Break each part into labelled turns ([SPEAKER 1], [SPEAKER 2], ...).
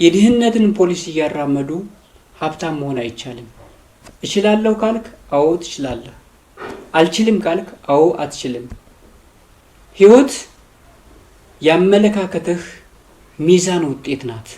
[SPEAKER 1] የድህነትን ፖሊሲ ያራመዱ ሀብታም መሆን አይቻልም። እችላለሁ ካልክ አዎ ትችላለህ፣ አልችልም ካልክ አዎ አትችልም። ህይወት ያመለካከትህ ሚዛን ውጤት ናት።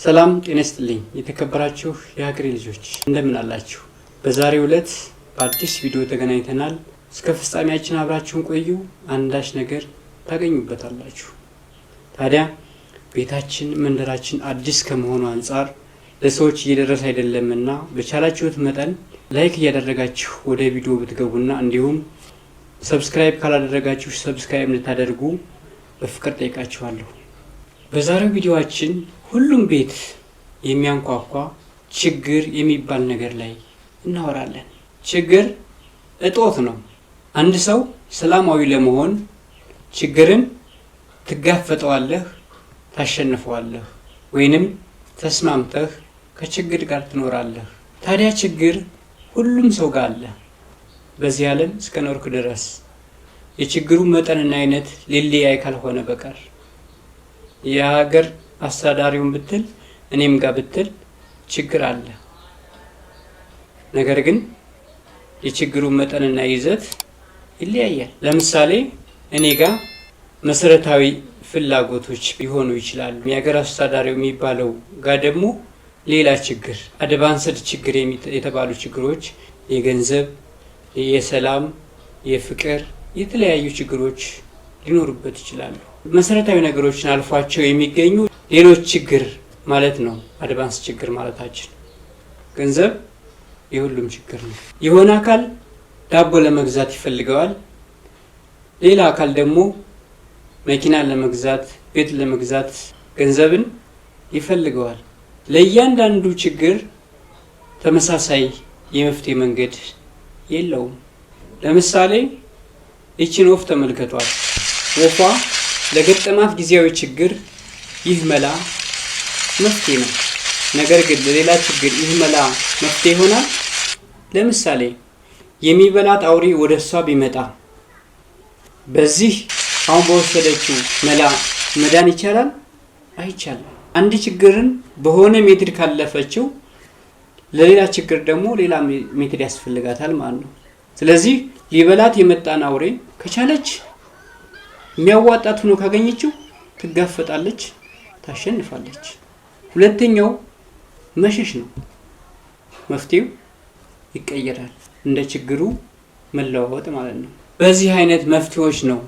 [SPEAKER 1] ሰላም ጤና ይስጥልኝ የተከበራችሁ የሀገሬ ልጆች እንደምን አላችሁ? በዛሬው ዕለት በአዲስ ቪዲዮ ተገናኝተናል። እስከ ፍጻሜያችን አብራችሁን ቆዩ። አንዳች ነገር ታገኙበታላችሁ። ታዲያ ቤታችን መንደራችን አዲስ ከመሆኑ አንጻር ለሰዎች እየደረሰ አይደለምና በቻላችሁት መጠን ላይክ እያደረጋችሁ ወደ ቪዲዮ ብትገቡና እንዲሁም ሰብስክራይብ ካላደረጋችሁ ሰብስክራይብ እንድታደርጉ በፍቅር ጠይቃችኋለሁ። በዛሬው ቪዲዮአችን ሁሉም ቤት የሚያንኳኳ ችግር የሚባል ነገር ላይ እናወራለን። ችግር እጦት ነው። አንድ ሰው ሰላማዊ ለመሆን ችግርን ትጋፈጠዋለህ፣ ታሸንፈዋለህ፣ ወይንም ተስማምተህ ከችግር ጋር ትኖራለህ። ታዲያ ችግር ሁሉም ሰው ጋር አለ። በዚህ ዓለም እስከ ኖርክ ድረስ የችግሩ መጠንና አይነት ሊለያይ ካልሆነ በቀር የሀገር አስተዳዳሪውን ብትል እኔም ጋር ብትል ችግር አለ። ነገር ግን የችግሩ መጠንና ይዘት ይለያያል። ለምሳሌ እኔ ጋር መሰረታዊ ፍላጎቶች ሊሆኑ ይችላሉ። የሀገር አስተዳዳሪው የሚባለው ጋር ደግሞ ሌላ ችግር፣ አድቫንስድ ችግር የተባሉ ችግሮች፣ የገንዘብ፣ የሰላም፣ የፍቅር፣ የተለያዩ ችግሮች ሊኖሩበት ይችላሉ። መሰረታዊ ነገሮችን አልፏቸው የሚገኙ ሌሎች ችግር ማለት ነው። አድቫንስ ችግር ማለታችን ገንዘብ የሁሉም ችግር ነው። የሆነ አካል ዳቦ ለመግዛት ይፈልገዋል። ሌላ አካል ደግሞ መኪና ለመግዛት፣ ቤት ለመግዛት ገንዘብን ይፈልገዋል። ለእያንዳንዱ ችግር ተመሳሳይ የመፍትሄ መንገድ የለውም። ለምሳሌ ይህችን ወፍ ተመልከቷት። ወፏ ለገጠማት ጊዜያዊ ችግር ይህ መላ መፍትሄ ነው። ነገር ግን ለሌላ ችግር ይህ መላ መፍትሄ ይሆናል? ለምሳሌ የሚበላት አውሬ ወደ እሷ ቢመጣ በዚህ አሁን በወሰደችው መላ መዳን ይቻላል? አይቻልም። አንድ ችግርን በሆነ ሜትድ ካለፈችው ለሌላ ችግር ደግሞ ሌላ ሜትድ ያስፈልጋታል ማለት ነው። ስለዚህ ሊበላት የመጣን አውሬ ከቻለች የሚያዋጣት ሆኖ ካገኘችው ትጋፈጣለች፣ ታሸንፋለች። ሁለተኛው መሸሽ ነው። መፍትሄው ይቀየራል፣ እንደ ችግሩ መለዋወጥ ማለት ነው። በዚህ አይነት መፍትሄዎች ነው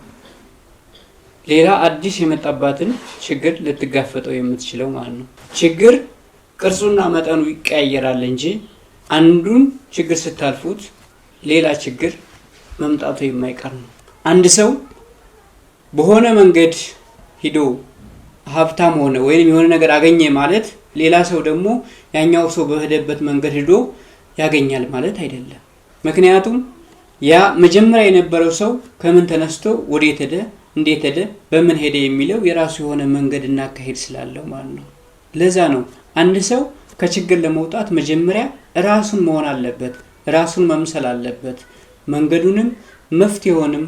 [SPEAKER 1] ሌላ አዲስ የመጣባትን ችግር ልትጋፈጠው የምትችለው ማለት ነው። ችግር ቅርጹና መጠኑ ይቀያየራል እንጂ አንዱን ችግር ስታልፉት ሌላ ችግር መምጣቱ የማይቀር ነው። አንድ ሰው በሆነ መንገድ ሂዶ ሀብታም ሆነ ወይም የሆነ ነገር አገኘ ማለት ሌላ ሰው ደግሞ ያኛው ሰው በሄደበት መንገድ ሂዶ ያገኛል ማለት አይደለም። ምክንያቱም ያ መጀመሪያ የነበረው ሰው ከምን ተነስቶ ወዴት ሄደ፣ እንዴት ሄደ፣ በምን ሄደ የሚለው የራሱ የሆነ መንገድና አካሄድ ስላለው ማለት ነው። ለዛ ነው አንድ ሰው ከችግር ለመውጣት መጀመሪያ ራሱን መሆን አለበት፣ ራሱን መምሰል አለበት። መንገዱንም መፍትሄውንም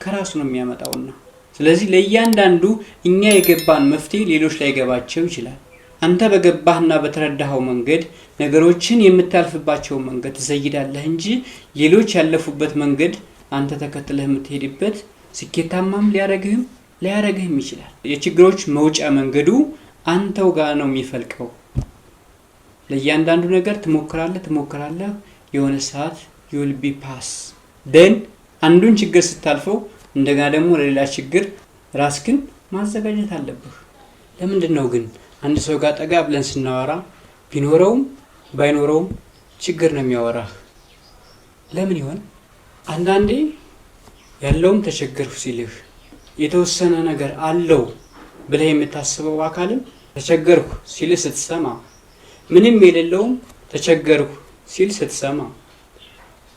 [SPEAKER 1] ከራሱ ነው የሚያመጣውና ስለዚህ ለእያንዳንዱ እኛ የገባን መፍትሄ ሌሎች ላይ ገባቸው ይችላል። አንተ በገባህና በተረዳኸው መንገድ ነገሮችን የምታልፍባቸው መንገድ ትዘይዳለህ እንጂ ሌሎች ያለፉበት መንገድ አንተ ተከትለህ የምትሄድበት ስኬታማም ሊያረግህም ይችላል። የችግሮች መውጫ መንገዱ አንተው ጋር ነው የሚፈልቀው። ለእያንዳንዱ ነገር ትሞክራለህ የሆነ ሰዓት you'll be pass then አንዱን ችግር ስታልፈው እንደገና ደግሞ ለሌላ ችግር ራስክን ማዘጋጀት አለብህ። ለምንድን ነው ግን አንድ ሰው ጋር ጠጋ ብለን ስናወራ ቢኖረውም ባይኖረውም ችግር ነው የሚያወራህ? ለምን ይሆን? አንዳንዴ ያለውም ተቸገርኩ ሲልህ የተወሰነ ነገር አለው ብለህ የምታስበው አካልም ተቸገርኩ ሲልህ ስትሰማ፣ ምንም የሌለውም ተቸገርኩ ሲል ስትሰማ፣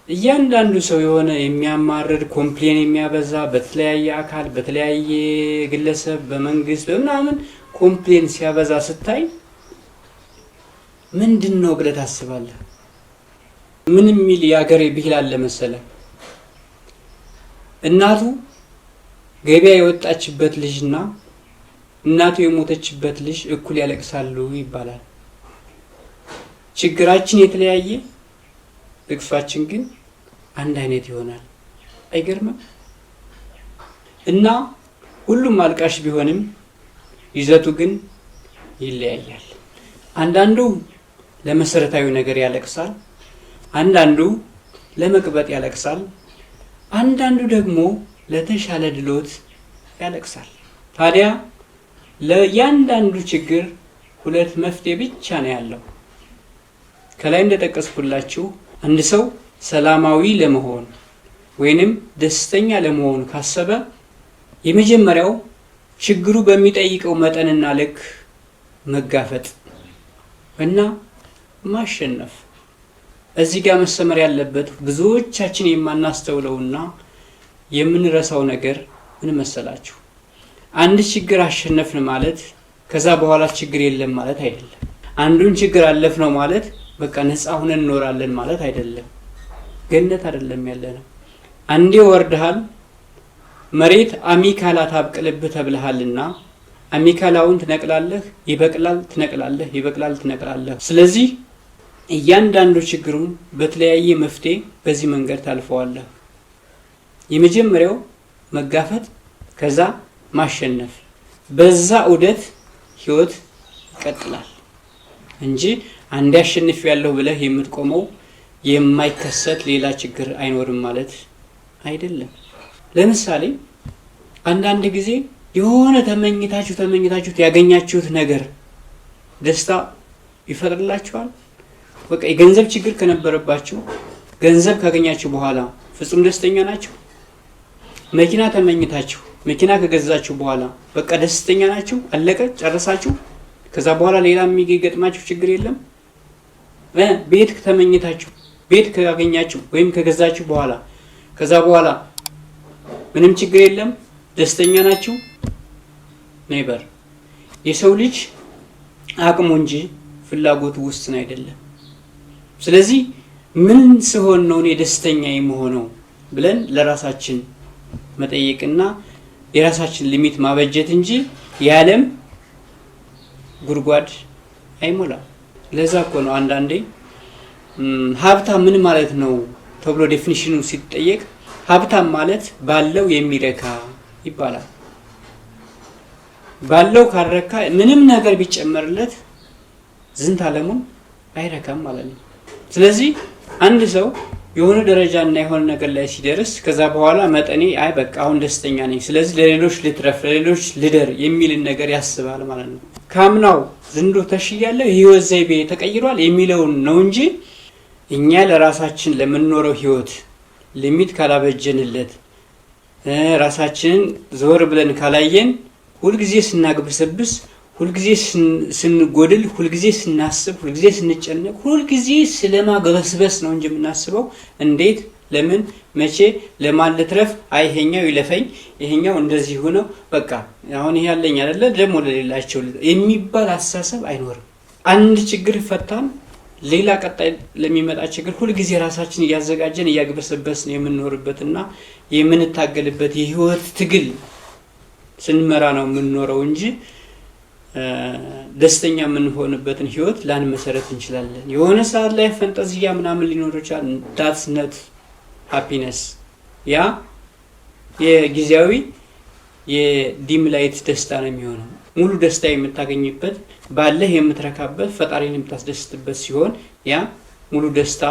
[SPEAKER 1] እያንዳንዱ ሰው የሆነ የሚያማርር ኮምፕሌን የሚያበዛ በተለያየ አካል በተለያየ ግለሰብ በመንግስት በምናምን ኮምፕሌን ሲያበዛ ስታይ ምንድነው ብለህ ታስባለህ? ምን የሚል የአገሬ ብሂል አለ መሰለ? እናቱ ገበያ የወጣችበት ልጅና እናቱ የሞተችበት ልጅ እኩል ያለቅሳሉ ይባላል። ችግራችን የተለያየ፣ ልቅሷችን ግን አንድ አይነት ይሆናል። አይገርምም? እና ሁሉም አልቃሽ ቢሆንም ይዘቱ ግን ይለያያል። አንዳንዱ ለመሰረታዊ ነገር ያለቅሳል፣ አንዳንዱ ለመቅበጥ ያለቅሳል፣ አንዳንዱ ደግሞ ለተሻለ ድሎት ያለቅሳል። ታዲያ ለእያንዳንዱ ችግር ሁለት መፍትሄ ብቻ ነው ያለው። ከላይ እንደጠቀስኩላችሁ አንድ ሰው ሰላማዊ ለመሆን ወይንም ደስተኛ ለመሆን ካሰበ የመጀመሪያው ችግሩ በሚጠይቀው መጠንና ልክ መጋፈጥ እና ማሸነፍ። እዚህ ጋር መሰመር ያለበት ብዙዎቻችን የማናስተውለውና የምንረሳው ነገር ምን መሰላችሁ? አንድ ችግር አሸነፍን ማለት ከዛ በኋላ ችግር የለም ማለት አይደለም። አንዱን ችግር አለፍነው ማለት በቃ ነፃ ሆነን እንኖራለን ማለት አይደለም። ገነት አይደለም ያለነው። አንዴ ወርደሃል፣ መሬት አሚካላ ታብቅልብህ ተብለሃልና አሚካላውን ትነቅላለህ፣ ይበቅላል፣ ትነቅላለህ፣ ይበቅላል፣ ትነቅላለህ። ስለዚህ እያንዳንዱ ችግሩን በተለያየ መፍትሄ በዚህ መንገድ ታልፈዋለህ። የመጀመሪያው መጋፈጥ፣ ከዛ ማሸነፍ። በዛ ዑደት ህይወት ይቀጥላል እንጂ አንዴ አሸንፍ ያለው ብለህ የምትቆመው የማይከሰት ሌላ ችግር አይኖርም ማለት አይደለም። ለምሳሌ አንዳንድ ጊዜ የሆነ ተመኝታችሁት ያገኛችሁት ነገር ደስታ ይፈጥርላችኋል። በቃ የገንዘብ ችግር ከነበረባችሁ ገንዘብ ካገኛችሁ በኋላ ፍጹም ደስተኛ ናችሁ። መኪና ተመኝታችሁ መኪና ከገዛችሁ በኋላ በቃ ደስተኛ ናችሁ። አለቀ፣ ጨረሳችሁ። ከዛ በኋላ ሌላ የሚገጥማችሁ ችግር የለም። ቤት ተመኝታችሁ ቤት ካገኛችሁ ወይም ከገዛችሁ በኋላ ከዛ በኋላ ምንም ችግር የለም፣ ደስተኛ ናችሁ። ኔበር የሰው ልጅ አቅሙ እንጂ ፍላጎቱ ውስን አይደለም። ስለዚህ ምን ሲሆን ነው እኔ ደስተኛ የምሆነው ብለን ለራሳችን መጠየቅና የራሳችን ሊሚት ማበጀት እንጂ የዓለም ጉድጓድ አይሞላም። ለዛ እኮ ነው አንዳንዴ ሀብታም ምን ማለት ነው ተብሎ ዴፊኒሽኑ ሲጠየቅ ሀብታም ማለት ባለው የሚረካ ይባላል። ባለው ካረካ ምንም ነገር ቢጨመርለት ዝንት ዓለሙን አይረካም ማለት ነው። ስለዚህ አንድ ሰው የሆነ ደረጃ እና የሆነ ነገር ላይ ሲደርስ ከዛ በኋላ መጠኔ አይ በቃ አሁን ደስተኛ ነኝ፣ ስለዚህ ለሌሎች ልትረፍ፣ ለሌሎች ልደር የሚልን ነገር ያስባል ማለት ነው። ካምናው ዘንድሮ ተሽያለሁ፣ የህይወት ዘይቤ ተቀይሯል የሚለውን ነው እንጂ እኛ ለራሳችን ለምንኖረው ህይወት ሊሚት ካላበጀንለት፣ ራሳችንን ዞር ብለን ካላየን፣ ሁልጊዜ ስናግበሰብስ፣ ሁልጊዜ ስንጎድል፣ ሁልጊዜ ስናስብ፣ ሁልጊዜ ስንጨነቅ፣ ሁልጊዜ ስለማግበስበስ ነው እንጂ የምናስበው እንዴት፣ ለምን፣ መቼ፣ ለማን ልትረፍ፣ አይ ይሄኛው ይለፈኝ፣ ይሄኛው እንደዚህ ሆነው በቃ አሁን ይሄ ያለኝ አይደለ ደግሞ ለሌላቸው የሚባል አስተሳሰብ አይኖርም። አንድ ችግር ፈታን ሌላ ቀጣይ ለሚመጣ ችግር ሁልጊዜ ራሳችን እያዘጋጀን እያግበሰበስን የምንኖርበትና የምንታገልበት የህይወት ትግል ስንመራ ነው የምንኖረው እንጂ ደስተኛ የምንሆንበትን ህይወት ላንመሰረት እንችላለን። የሆነ ሰዓት ላይ ፈንጠዝያ ምናምን ሊኖር ይችላል። ዳትስ ነት ሃፒነስ። ያ የጊዜያዊ የዲም ላይት ደስታ ነው የሚሆነው። ሙሉ ደስታ የምታገኝበት ባለህ የምትረካበት ፈጣሪን የምታስደስትበት ሲሆን ያ ሙሉ ደስታ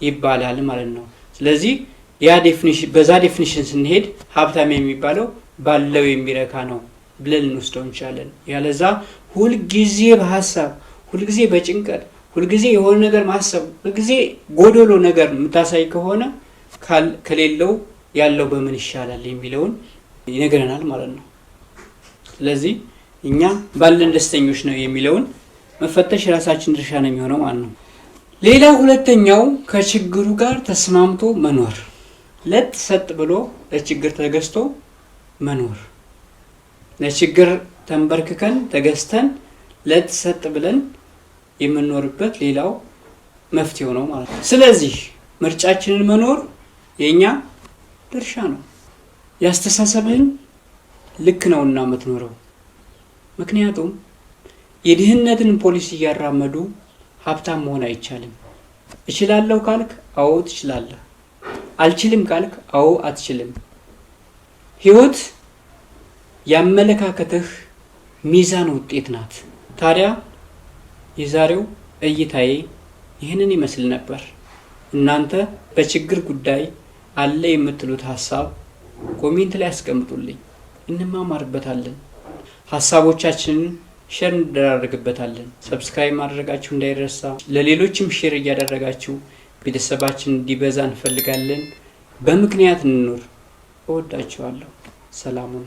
[SPEAKER 1] ይባላል ማለት ነው። ስለዚህ ያ ዴፊኒሽን በዛ ዴፊኒሽን ስንሄድ ሀብታም የሚባለው ባለው የሚረካ ነው ብለን እንወስደው እንችላለን። ያለዛ ሁልጊዜ በሀሳብ፣ ሁልጊዜ በጭንቀት፣ ሁልጊዜ የሆነ ነገር ማሰብ፣ ሁልጊዜ ጎዶሎ ነገር የምታሳይ ከሆነ ከሌለው ያለው በምን ይሻላል የሚለውን ይነግረናል ማለት ነው። ስለዚህ እኛ ባለን ደስተኞች ነው የሚለውን መፈተሽ የራሳችን ድርሻ ነው የሚሆነው ማለት ነው። ሌላ ሁለተኛው ከችግሩ ጋር ተስማምቶ መኖር፣ ለጥ ሰጥ ብሎ ለችግር ተገዝቶ መኖር። ለችግር ተንበርክከን ተገዝተን ለጥ ሰጥ ብለን የምንኖርበት ሌላው መፍትሄው ነው ማለት ነው። ስለዚህ ምርጫችንን መኖር የኛ ድርሻ ነው። ያስተሳሰብህን ልክ ነውና የምትኖረው። ምክንያቱም የድህነትን ፖሊሲ እያራመዱ ሀብታም መሆን አይቻልም። እችላለሁ ካልክ አዎ ትችላለህ፣ አልችልም ካልክ አዎ አትችልም። ህይወት ያመለካከትህ ሚዛን ውጤት ናት። ታዲያ የዛሬው እይታዬ ይህንን ይመስል ነበር። እናንተ በችግር ጉዳይ አለ የምትሉት ሀሳብ ኮሜንት ላይ አስቀምጡልኝ፣ እንማማርበታለን። ሀሳቦቻችንን ሼር እንደራረግበታለን። ሰብስክራይብ ማድረጋችሁ እንዳይረሳ፣ ለሌሎችም ሼር እያደረጋችሁ ቤተሰባችን እንዲበዛ እንፈልጋለን። በምክንያት እንኑር። እወዳችኋለሁ። ሰላሙን